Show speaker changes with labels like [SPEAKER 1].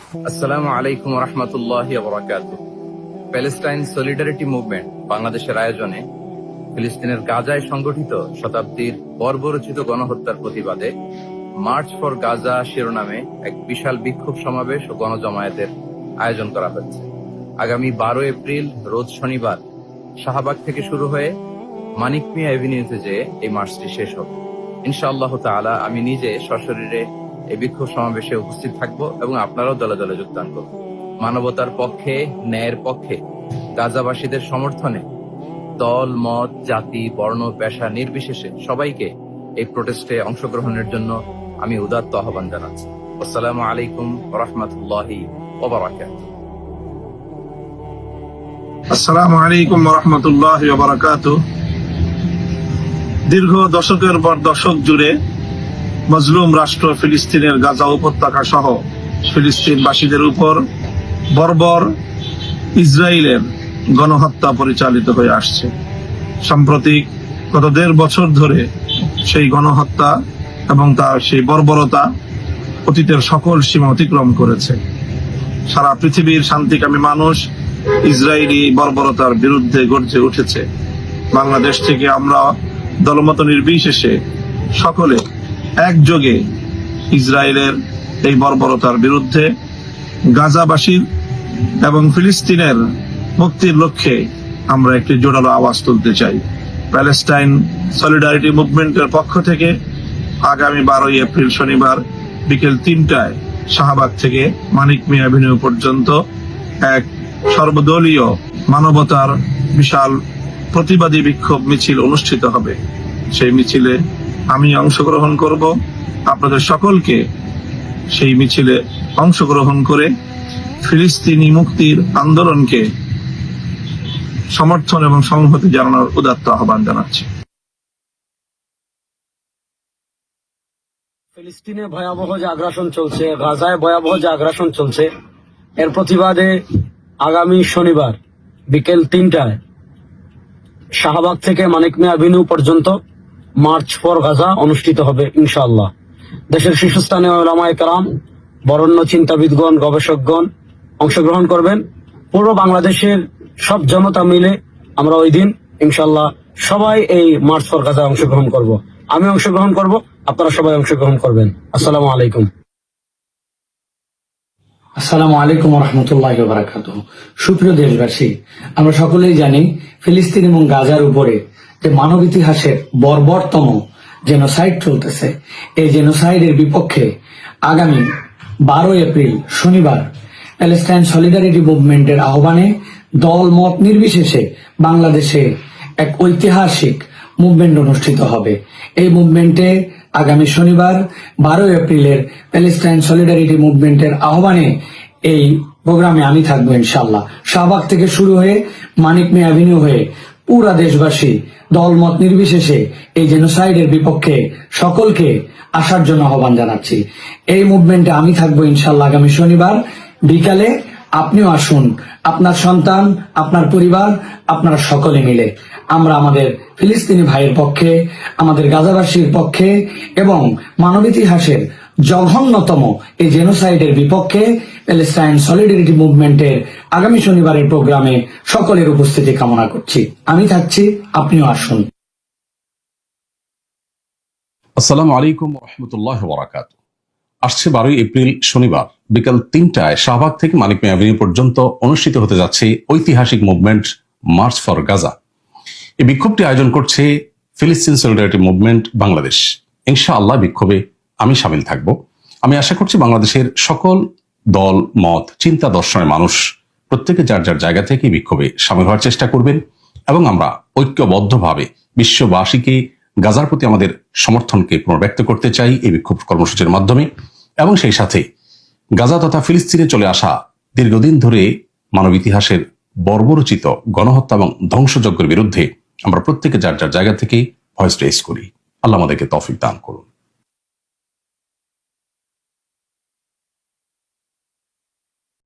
[SPEAKER 1] আসসালামু আলাইকুম রহমতুল্লাহি ওয়া বারাকাতুহু। প্যালেস্টাইন সলিডারিটি মুভমেন্ট বাংলাদেশের আয়োজনে ফিলিস্তিনের গাজায় সংগঠিত শতাব্দীর বর্বরোচিত গণহত্যার প্রতিবাদে মার্চ ফর গাজা শিরোনামে এক বিশাল বিক্ষোভ সমাবেশ ও গণজমায়েতের আয়োজন করা হচ্ছে। আগামী 12 এপ্রিল রোজ শনিবার শাহবাগ থেকে শুরু হয়ে মানিক মিয়া এভিনিউতে যেয়ে এই মার্চটি শেষ হবে। ইনশাআল্লাহ তাআলা আমি নিজে সশরীরে এই বিক্ষোভ সমাবেশে উপস্থিত থাকব এবং আপনারাও দলে দলে যোগদান করবেন। মানবতার পক্ষে, ন্যায়ের পক্ষে, গাজাবাসীদের সমর্থনে দল, মত, জাতি, বর্ণ, পেশা নির্বিশেষে সবাইকে এই প্রোটেস্টে অংশগ্রহণের জন্য আমি উদাত্ত আহ্বান জানাচ্ছি। আসসালামু আলাইকুম ওয়া রাহমাতুল্লাহি ওয়া বারাকাতুহু।
[SPEAKER 2] আসসালামু আলাইকুম ওয়া রাহমাতুল্লাহি ওয়া বারাকাতুহু। দীর্ঘ দশকের পর দশক জুড়ে মজলুম রাষ্ট্র ফিলিস্তিনের গাজা উপত্যকা সহ ফিলিস্তিনবাসীদের উপর বর্বর ইসরায়েলের গণহত্যা পরিচালিত হয়ে আসছে। সাম্প্রতিক গত 1.5 বছর ধরে সেই গণহত্যা এবং তার সেই বর্বরতা অতীতের সকল সীমা অতিক্রম করেছে। সারা পৃথিবীর শান্তিকামী মানুষ ইসরায়েলি বর্বরতার বিরুদ্ধে গর্জে উঠেছে। বাংলাদেশ থেকে আমরা দলমত নির্বিশেষে সকলে একযোগে ইসরায়েলের এই বর্বরতার বিরুদ্ধে গাজাবাসীর এবং ফিলিস্তিনের মুক্তির লক্ষ্যে আমরা একটি জোরালো আওয়াজ তুলতে চাই। প্যালেস্টাইন সলিডারিটি মুভমেন্টের পক্ষ থেকে আগামী 12 এপ্রিল শনিবার বিকেল 3টায় শাহবাগ থেকে মানিক মিয়া এভিনিউ পর্যন্ত এক সর্বদলীয় মানবতার বিশাল প্রতিবাদী বিক্ষোভ মিছিল অনুষ্ঠিত হবে। সেই মিছিলে আমি অংশগ্রহণ করব। আপনাদের সকলকে সেই মিছিলে অংশগ্রহণ করে ফিলিস্তিনি মুক্তির আন্দোলনকে সমর্থন এবং সংহতি জানানোর উদাত্ত আহ্বান জানাচ্ছি।
[SPEAKER 3] ফিলিস্তিনে ভয়াবহ যে আগ্রাসন চলছে, গাজায় ভয়াবহ যে আগ্রাসন চলছে, এর প্রতিবাদে আগামী শনিবার বিকেল 3টায় শাহবাগ থেকে মানিক মিয়া এভিনিউ পর্যন্ত মার্চ ফর গাজা অনুষ্ঠিত হবে ইনশাআল্লাহ। দেশের শীর্ষস্থানীয় উলামায়ে কেরাম, বরেণ্য চিন্তাবিদগণ, গবেষকগণ অংশগ্রহণ করবেন। পুরো বাংলাদেশের সব জনতা মিলে আমরা ওই দিন ইনশাআল্লাহ সবাই এই মার্চ ফর গাজা অংশগ্রহণ করব। আমি অংশগ্রহণ করব, আপনারা সবাই অংশগ্রহণ করবেন। আসসালামু আলাইকুম।
[SPEAKER 4] আসসালামু আলাইকুম ওয়া রাহমাতুল্লাহি ওয়া বারাকাতুহু। সুপ্রিয় দেশবাসী, আমরা সকলেই জানি ফিলিস্তিন এবং গাজার উপরে যে মানব ইতিহাসের বর্বরতম জেনোসাইড চলতেছে, এই জেনোসাইডের বিপক্ষে আগামী 12 এপ্রিল শনিবার প্যালেস্টাইন সলিডারিটি মুভমেন্টের আহ্বানে দল মত নির্বিশেষে বাংলাদেশে এক ঐতিহাসিক মুভমেন্ট অনুষ্ঠিত হবে। এই মুভমেন্টে আগামী শনিবার 12 এপ্রিলের প্যালেস্টাইন সলিডারিটি মুভমেন্টের আহ্বানে এই প্রোগ্রামে আমি থাকবো ইনশাআল্লাহ। শাহবাগ থেকে শুরু হয়ে মানিক মিয়া এভিনিউ হয়ে পুরা দেশবাসী দলমত নির্বিশেষে এই জেনোসাইডের বিপক্ষে সকলকে আসার জন্য আহ্বান জানাচ্ছি। এই মুভমেন্টে আমি থাকবো ইনশাআল্লাহ আগামী শনিবার বিকালে। আপনিও আসুন, আপনার সন্তান, আপনার পরিবার, আপনারা সকলে মিলে আমরা আমাদের ফিলিস্তিনি ভাইয়ের পক্ষে, আমাদের গাজাবাসীর পক্ষে এবং মানব ইতিহাসের জঘন্যতম এই জেনোসাইডের বিপক্ষে প্যালেস্টাইন সলিডারিটি মুভমেন্টের আগামী শনিবারের প্রোগ্রামে সকলের উপস্থিতি কামনা করছি। আমি থাকছি, আপনিও আসুন।
[SPEAKER 5] আসসালামু আলাইকুম ওয়া রাহমাতুল্লাহি ওয়া বারাকাতুহু। আসছে 12 এপ্রিল শনিবার বিকাল 3টায় শাহবাগ থেকে মানিক মিয়া এভিনিউ পর্যন্ত অনুষ্ঠিত হতে যাচ্ছে ঐতিহাসিক মুভমেন্ট মার্চ ফর গাজা। এই বিক্ষোভটি আয়োজন করছে ফিলিস্তিন সলিডারিটি মুভমেন্ট বাংলাদেশ। ইনশাআল্লাহ বিক্ষোভে আমি শামিল থাকব। আমি আশা করছি বাংলাদেশের সকল দল, মত, চিন্তা, দর্শনের মানুষ প্রত্যেকে যার যার জায়গা থেকে বিক্ষোভে শামিল হওয়ার চেষ্টা করবেন এবং আমরা ঐক্যবদ্ধভাবে বিশ্ববাসীকে গাজার প্রতি আমাদের সমর্থনকে পুনর্ব্যক্ত করতে চাই এই বিক্ষোভ কর্মসূচির মাধ্যমে। এবং সেই সাথে গাজা তথা ফিলিস্তিনে চলে আসা দীর্ঘদিন ধরে মানব ইতিহাসের বর্বরচিত গণহত্যা এবং ধ্বংসযজ্ঞের বিরুদ্ধে আমরা প্রত্যেকে যার যার জায়গা থেকে ভয়েস রেজ করি। আল্লাহ আমাদেরকে তৌফিক দান করুন।